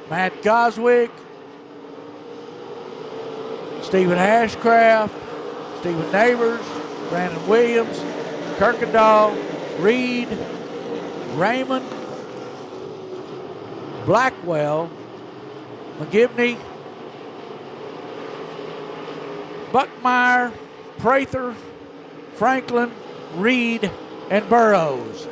Matt Goswick, Stephen Ashcraft, Stephen Neighbors, Brandon Williams, Kirkendall, Reed, Raymond, Blackwell, McGibney, Buckmeyer, Prather, Franklin, Reed, and Burrows.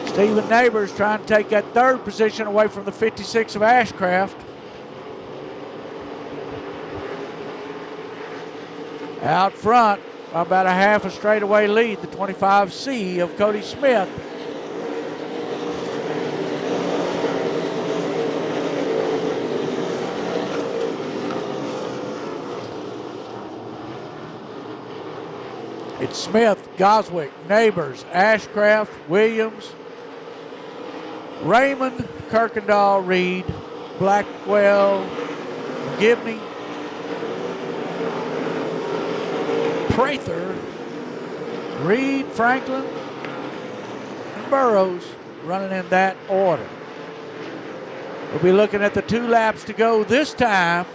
Stephen Neighbors trying to take that third position away from the 56 of Ashcraft. Out front, about a half a straightaway lead, the 25C of Cody Smith. It's Smith, Goswick, Neighbors, Ashcraft, Williams, Raymond, Kirkendall, Reed, Blackwell, McGivney, Prather, Reed, Franklin, and Burrows running in that order. We'll be looking at the 2 laps to go this time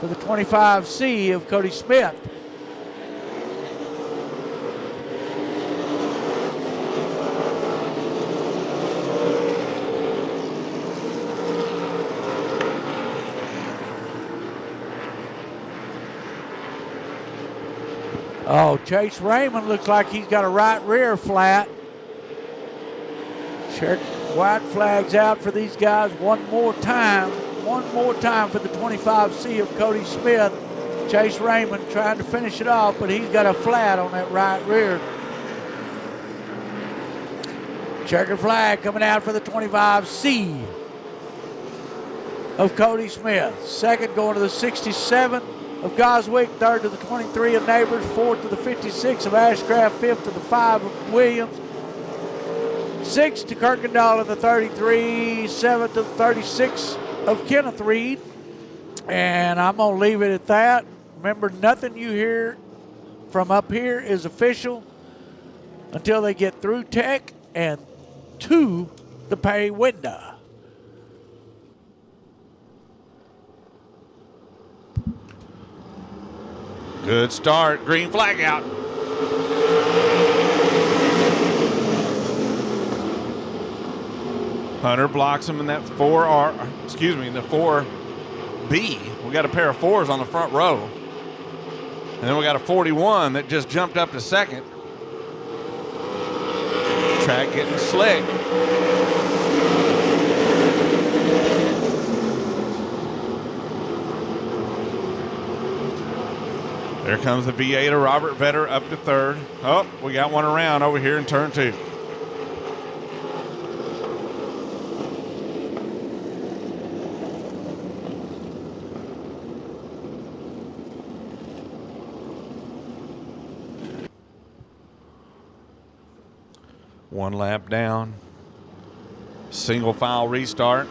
for the 25C of Cody Smith. Oh, Chase Raymond looks like he's got a right rear flat. Check white flags out for these guys one more time. One more time for the 25C of Cody Smith. Chase Raymond trying to finish it off, but he's got a flat on that right rear. Checkered flag coming out for the 25C of Cody Smith. Second going to the 67 of Goswick, third to the 23 of Neighbors, fourth to the 56 of Ashcraft, fifth to the 5 of Williams, sixth to Kirkendall in the 33, seventh to the 36 of Kenneth Reed. And I'm going to leave it at that. Remember, nothing you hear from up here is official until they get through tech and to the pay window. Good start. Green flag out. Hunter blocks him in that the 4B. We got a pair of 4s on the front row. And then we got a 41 that just jumped up to second. Track getting slick. There comes the V8 of Robert Vetter up to third. Oh, we got one around over here in turn 2. One lap down. Single file restart.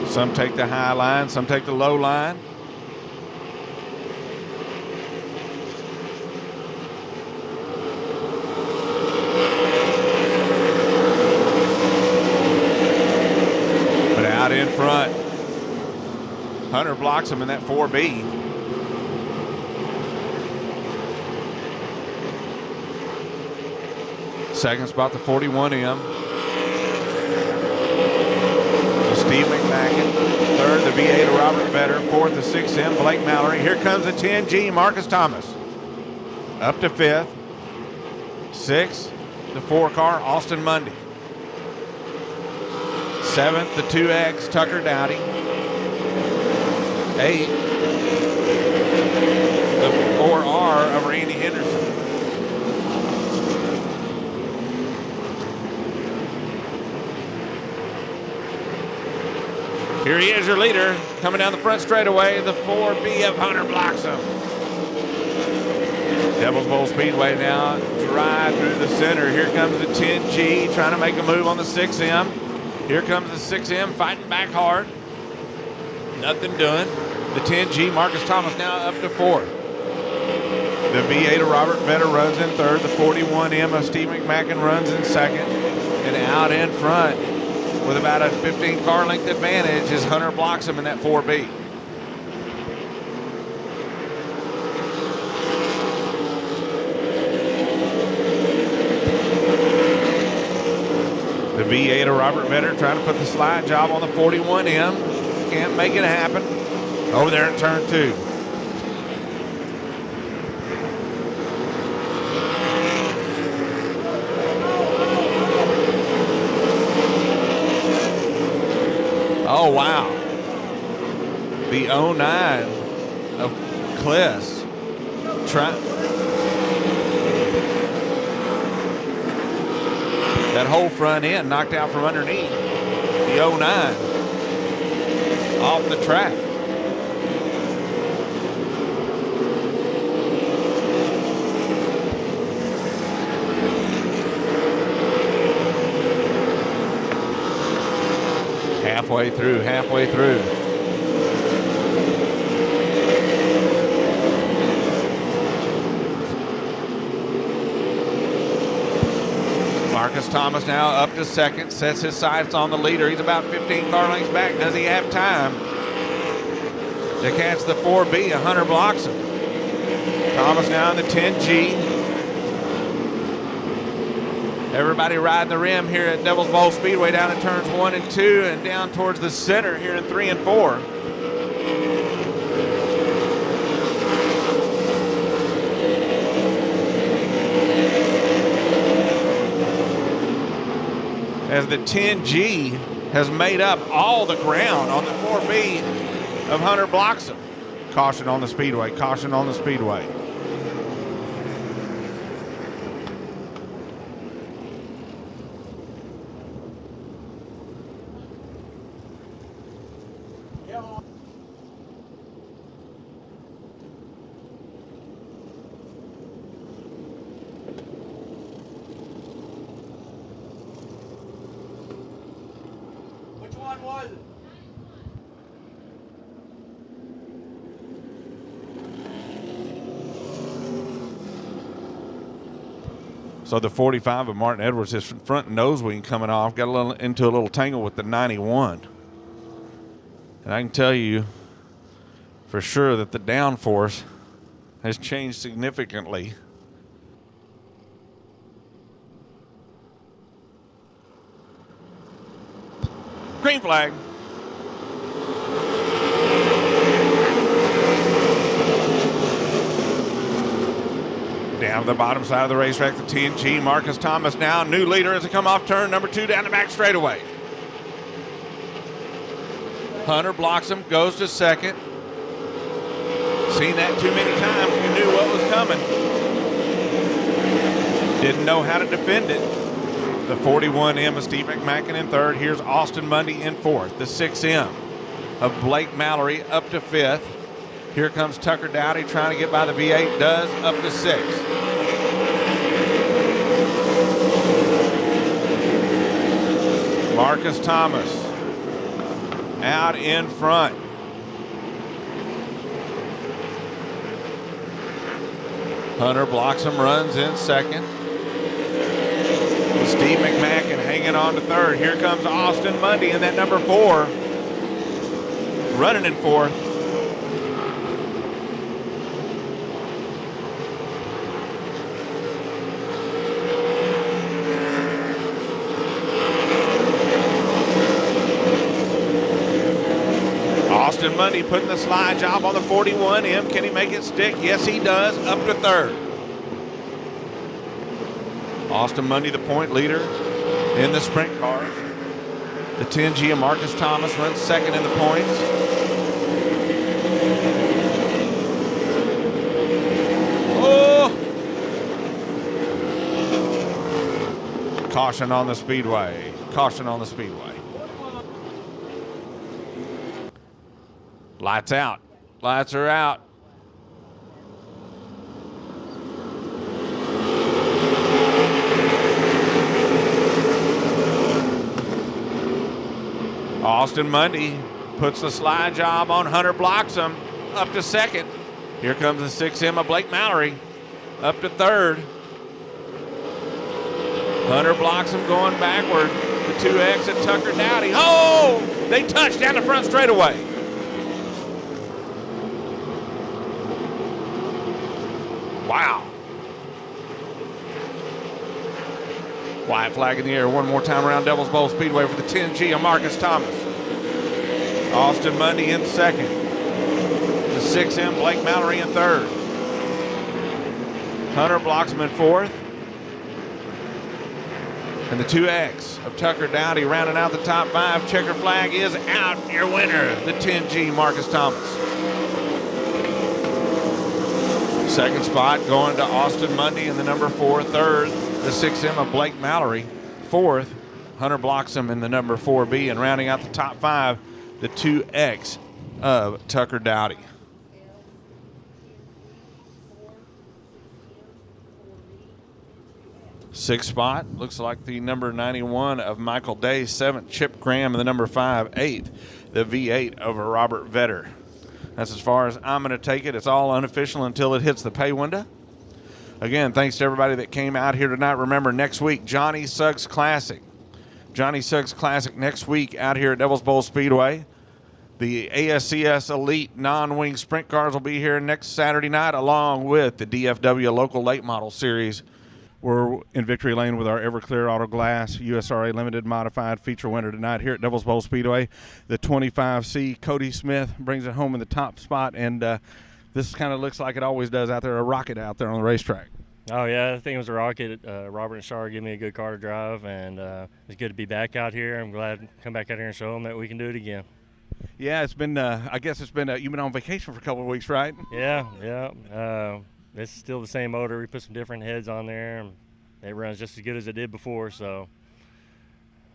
Some take the high line, some take the low line. But out in front, Hunter blocks him in that 4B. Second spot, the 41M. Steve McMacken. Third, the V8 of Robert Vetter. Fourth, the 6M, Blake Mallory. Here comes the 10G, Marcus Thomas. Up to fifth. Sixth, the 4 car, Austin Mundy. Seventh, the 2X, Tucker Dowdy. Eighth, the 4R of Randy Henderson. Here he is, your leader, coming down the front straightaway. The 4B of Hunter blocks him. Devil's Bowl Speedway now, dry through the center. Here comes the 10G, trying to make a move on the 6M. Here comes the 6M, fighting back hard. Nothing doing. The 10G, Marcus Thomas now up to fourth. The V8 of Robert Vetter runs in third. The 41M of Steve McMacken runs in second. And out in front, with about a 15 car length advantage, as Hunter blocks him in that 4B. V8 of Robert Vetter trying to put the slide job on the 41M. Can't make it happen. Over there in turn 2. Oh, wow. The 09 of Kliss. That whole front end knocked out from underneath. The 09 off the track. Halfway through. Marcus Thomas now up to second, sets his sights on the leader. He's about 15 car lengths back. Does he have time to catch the 4B? Hunter blocks him. Thomas now in the 10G. Everybody riding the rim here at Devil's Bowl Speedway down in turns 1 and 2 and down towards the center here in 3 and 4. As the 10G has made up all the ground on the 4B of Hunter blocks him. Caution on the Speedway, caution on the Speedway. Which one was it? So the 45 of Martin Edwards, his front nose wing coming off, got into a little tangle with the 91. And I can tell you for sure that the downforce has changed significantly. Green flag. Down to the bottom side of the racetrack, the 10G. Marcus Thomas now new leader as they come off turn number 2 down the back straightaway. Hunter blocks him, goes to second. Seen that too many times. You knew what was coming. Didn't know how to defend it. The 41M of Steve McMacken in third. Here's Austin Mundy in fourth. The 6M of Blake Mallory up to fifth. Here comes Tucker Dowdy trying to get by the V8. Does, up to sixth. Marcus Thomas out in front. Hunter blocks him, runs in second. Steve McMacken hanging on to third. Here comes Austin Mundy in that number 4. Running in fourth. Austin Mundy putting the slide job on the 41M. Can he make it stick? Yes, he does. Up to third. Austin Mundy, the point leader in the sprint cars. The 10G of Marcus Thomas runs second in the points. Oh! Caution on the Speedway. Caution on the Speedway. Lights out. Lights are out. Austin Mundy puts the slide job on Hunter, blocks him, up to second. Here comes the 6M of Blake Mallory, up to third. Hunter blocks him going backward. The 2X at Tucker Dowdy. Oh! They touch down the front straightaway. Wow. White flag in the air one more time around Devil's Bowl Speedway for the 10G of Marcus Thomas. Austin Mundy in second. The 6M, Blake Mallory in third. Hunter Bloxham in fourth. And the 2X of Tucker Dowdy rounding out the top 5. Checker flag is out. Your winner, the 10G Marcus Thomas. Second spot going to Austin Mundy in the number 4. Third, the 6M of Blake Mallory. Fourth, Hunter Bloxham in the number 4B. And rounding out the top 5, the 2X of Tucker Dowdy. Sixth spot looks like the number 91 of Michael Day. Seventh, Chip Graham in the number 5. Eighth, the V8 over Robert Vetter. That's as far as I'm going to take it. It's all unofficial until it hits the pay window. Again, thanks to everybody that came out here tonight. Remember, next week, Johnny Suggs Classic. Johnny Suggs Classic next week out here at Devil's Bowl Speedway. The ASCS Elite non-wing sprint cars will be here next Saturday night, along with the DFW Local Late Model Series. We're in victory lane with our Everclear Auto Glass USRA Limited Modified feature winner tonight here at Devil's Bowl Speedway. The 25C Cody Smith brings it home in the top spot, and this kind of looks like it always does out there, a rocket out there on the racetrack. Oh, yeah, I think it was a rocket. Robert and Shar gave me a good car to drive, and it's good to be back out here. I'm glad to come back out here and show them that we can do it again. Yeah, it's been, I guess it's been, you've been on vacation for a couple of weeks, right? Yeah. It's still the same motor. We put some different heads on there. And it runs just as good as it did before, so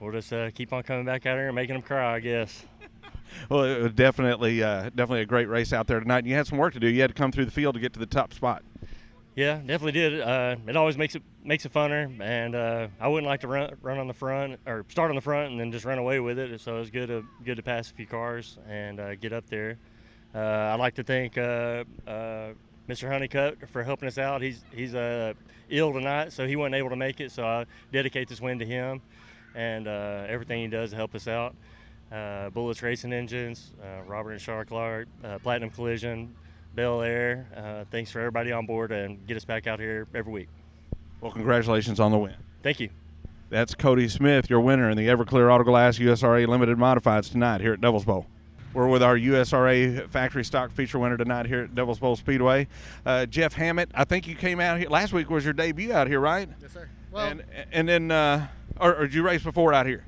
we'll just keep on coming back out here and making them cry, I guess. Well, it was definitely a great race out there tonight. You had some work to do. You had to come through the field to get to the top spot. Yeah, definitely did. It always makes it funner, and I wouldn't like to run on the front or start on the front and then just run away with it. So it was good to pass a few cars and get up there. I'd like to thank Mr. Honeycutt for helping us out. He's ill tonight, so he wasn't able to make it. So I dedicate this win to him and everything he does to help us out. Bullets Racing Engines, Robert and Shar Clark, Platinum Collision, Bel Air. Thanks for everybody on board and get us back out here every week. Well, congratulations on the win. Thank you. That's Cody Smith, your winner in the Everclear Auto Glass USRA Limited Modifieds tonight here at Devil's Bowl. We're with our USRA factory stock feature winner tonight here at Devil's Bowl Speedway. Jeff Hammett, I think you came out here. Last week was your debut out here, right? Yes, sir. Well, and then, or did you race before out here?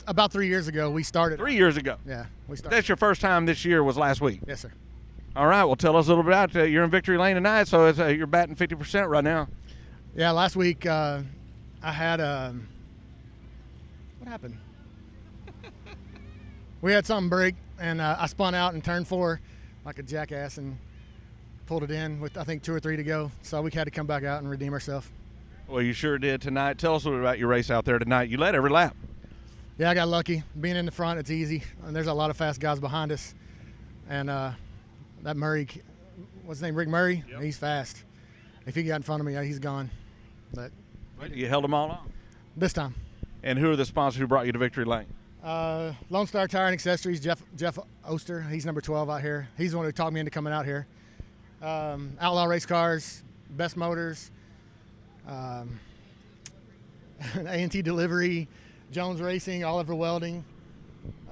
About 3 years ago, we started. 3 years ago? Yeah, we started. That's your first time this year was last week? Yes, sir. All right, well, tell us a little bit about you're in victory lane tonight, so it's, you're batting 50% right now. Yeah, last week I had what happened? We had something break, and I spun out in turn 4 like a jackass and pulled it in with, I think, 2 or 3 to go. So we had to come back out and redeem ourselves. Well, you sure did tonight. Tell us a little bit about your race out there tonight. You led every lap. Yeah, I got lucky. Being in the front, it's easy. And there's a lot of fast guys behind us. And that Murray, what's his name, Rick Murray? Yep. He's fast. If he got in front of me, he's gone. But you held them all on? This time. And who are the sponsors who brought you to victory lane? Lone Star Tire and Accessories, Jeff Oster. He's number 12 out here. He's the one who talked me into coming out here. Outlaw Race Cars, Best Motors, A&T Delivery, Jones Racing, Oliver Welding,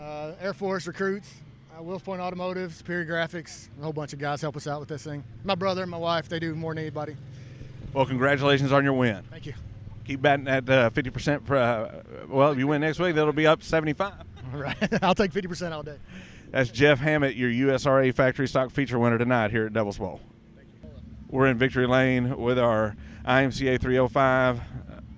Air Force Recruits, Wills Point Automotive, Superior Graphics. A whole bunch of guys help us out with this thing. My brother and my wife, they do more than anybody. Well, congratulations on your win. Thank you. Keep batting at 50%. Well, if you win next week, that'll be up 75. All right. I'll take 50% all day. That's Jeff Hammett, your USRA factory stock feature winner tonight here at Devil's Bowl. We're in victory lane with our IMCA 305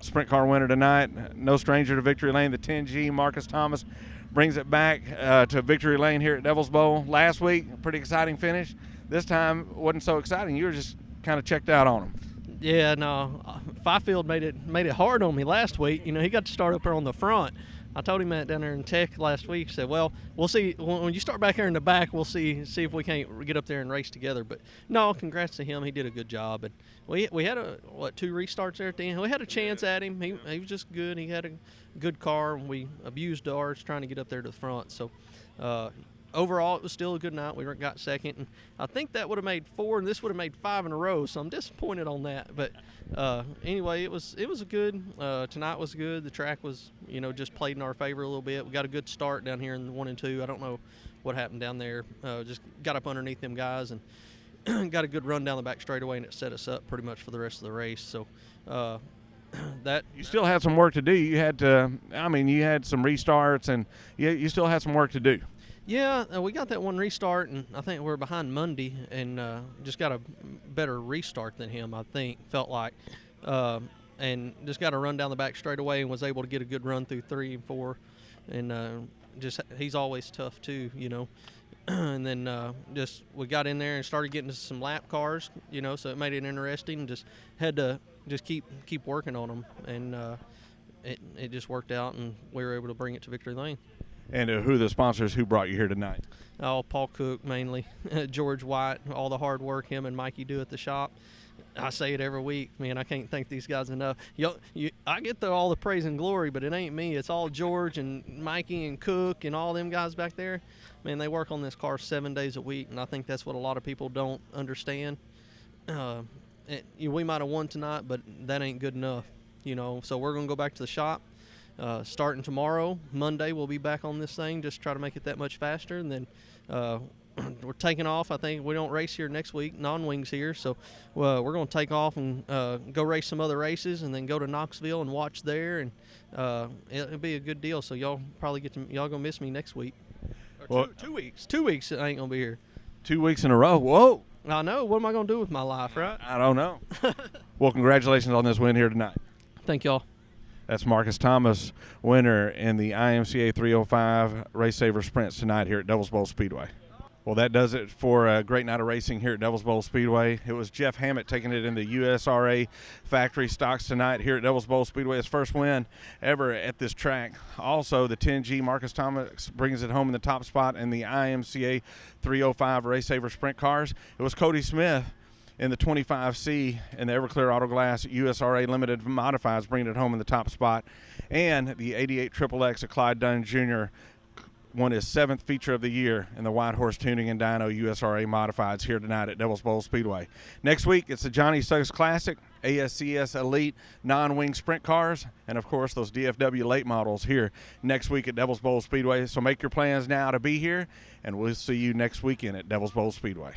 sprint car winner tonight. No stranger to victory lane. The 10G Marcus Thomas brings it back to victory lane here at Devil's Bowl. Last week, pretty exciting finish. This time wasn't so exciting. You were just kind of checked out on him. Yeah, no, Fifield made it hard on me last week. You know, he got to start up there on the front. I told him that down there in Tech last week. Said, well, we'll see when you start back here in the back. We'll see if we can't get up there and race together. But no, congrats to him. He did a good job. And we had 2 restarts there at the end. We had a chance at him. He was just good. He had a good car, and we abused ours trying to get up there to the front. So overall, it was still a good night. We got second, and I think that would have made 4, and this would have made 5 in a row. So I'm disappointed on that. But anyway, it was a good. Tonight was good. The track was, just played in our favor a little bit. We got a good start down here in 1 and 2. I don't know what happened down there. Just got up underneath them guys and got a good run down the back straightaway, and it set us up pretty much for the rest of the race. So. That you still had some work to do. You had to, you had some restarts, and you still had some work to do. Yeah, we got that one restart, and I think we're behind Monday, and just got a better restart than him, I think, felt like. And just got a run down the back straight away and was able to get a good run through 3 and 4. And he's always tough, too, And then just we got in there and started getting to some lap cars, so it made it interesting. Just had to just keep working on them, and it just worked out, and we were able to bring it to victory lane. And who are the sponsors who brought you here tonight? Oh, Paul Cook mainly, George White, all the hard work him and Mikey do at the shop. I say it every week, man. I can't thank these guys enough. I get all the praise and glory, but it ain't me. It's all George and Mikey and Cook and all them guys back there. Man, they work on this car 7 days a week, and I think that's what a lot of people don't understand. We might have won tonight, but that ain't good enough, So we're going to go back to the shop. Starting tomorrow, Monday, we'll be back on this thing, just try to make it that much faster. And then we're taking off. I think we don't race here next week, non-wings here. So we're going to take off and go race some other races and then go to Knoxville and watch there. And it'll be a good deal. So y'all probably y'all going to miss me next week. Or 2 weeks. 2 weeks I ain't going to be here. 2 weeks in a row. Whoa. I know. What am I going to do with my life, right? I don't know. Well, congratulations on this win here tonight. Thank y'all. That's Marcus Thomas, winner in the IMCA 305 Race Saver Sprints tonight here at Devil's Bowl Speedway. Well, that does it for a great night of racing here at Devil's Bowl Speedway. It was Jeff Hammett taking it into USRA factory stocks tonight here at Devil's Bowl Speedway. His first win ever at this track. Also, the 10G Marcus Thomas brings it home in the top spot in the IMCA 305 Race Saver Sprint cars. It was Cody Smith in the 25C and the Everclear Auto Glass USRA Limited Modifieds bringing it home in the top spot. And the 88 XXX of Clyde Dunn Jr. won his 7th feature of the year in the White Horse Tuning and Dyno USRA Modifieds here tonight at Devil's Bowl Speedway. Next week, it's the Johnny Suggs Classic, ASCS Elite non-wing sprint cars, and of course those DFW late models here next week at Devil's Bowl Speedway. So make your plans now to be here, and we'll see you next weekend at Devil's Bowl Speedway.